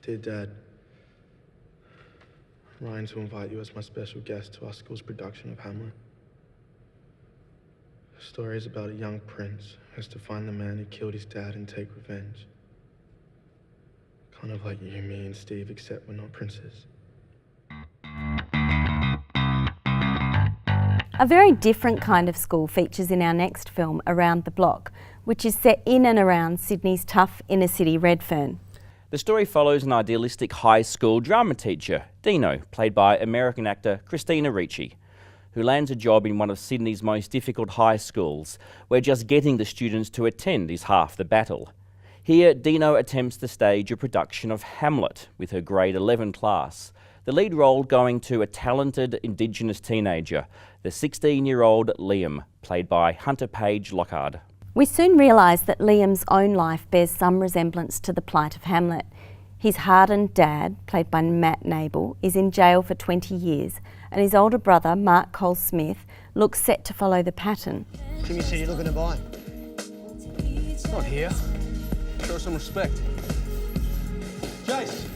Dear Dad, I'm writing to invite you as my special guest to our school's production of Hamlet. The story is about a young prince who has to find the man who killed his dad and take revenge. Kind of like you, me, and Steve, except we're not princes. A very different kind of school features in our next film, Around the Block, which is set in and around Sydney's tough inner city Redfern. The story follows an idealistic high school drama teacher, Dino, played by American actor Christina Ricci, who lands a job in one of Sydney's most difficult high schools, where just getting the students to attend is half the battle. Here, Dino attempts to stage a production of Hamlet with her grade 11 class, the lead role going to a talented Indigenous teenager, the 16-year-old Liam, played by Hunter Page Lockard. We soon realise that Liam's own life bears some resemblance to the plight of Hamlet. His hardened dad, played by Matt Nable, is in jail for 20 years, and his older brother, Mark Cole-Smith, looks set to follow the pattern. Jimmy said you're looking to buy. Not here. Show some respect. Jace!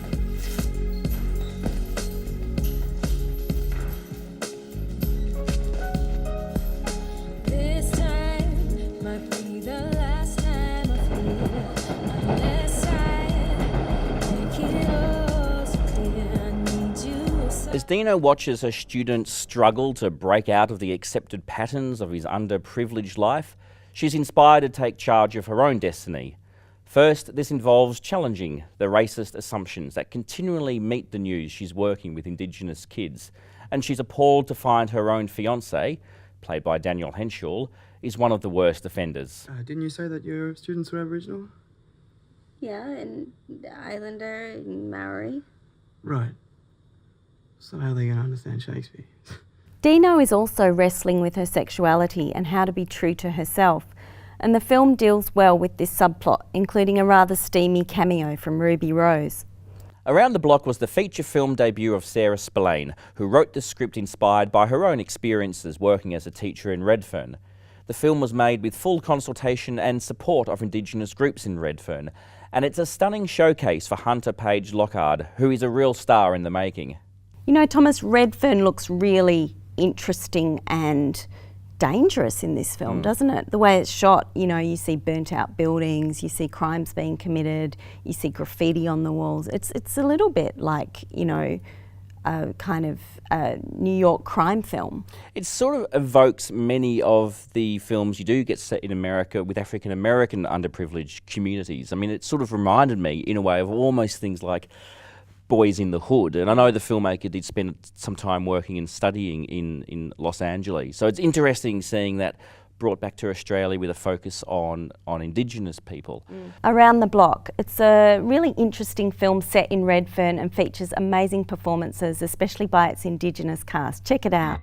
This time might be the last time of year, unless I make it all so clear. I need you so. As Dino watches her students struggle to break out of the accepted patterns of his underprivileged life, she's inspired to take charge of her own destiny. First, this involves challenging the racist assumptions that continually meet the news she's working with Indigenous kids, and she's appalled to find her own fiancé, played by Daniel Henshaw, is one of the worst offenders. Didn't you say that your students were Aboriginal? Yeah, and Islander and Maori. Right. So how are they going to understand Shakespeare? Dino is also wrestling with her sexuality and how to be true to herself, and the film deals well with this subplot, including a rather steamy cameo from Ruby Rose. Around the Block was the feature film debut of Sarah Spillane, who wrote the script inspired by her own experiences working as a teacher in Redfern. The film was made with full consultation and support of Indigenous groups in Redfern, and it's a stunning showcase for Hunter Page Lockard, who is a real star in the making. You know, Thomas, Redfern looks really interesting and dangerous in this film, doesn't it? The way it's shot, you know, you see burnt out buildings, you see crimes being committed, you see graffiti on the walls. It's a little bit like, you know, a kind of New York crime film. It sort of evokes many of the films you do get set in America with African American underprivileged communities. I mean, it sort of reminded me in a way of almost things like Boys in the Hood, and I know the filmmaker did spend some time working and studying in Los Angeles, so it's interesting seeing that brought back to Australia with a focus on Indigenous people. Around the Block. It's a really interesting film set in Redfern and features amazing performances, especially by its Indigenous cast. Check it out.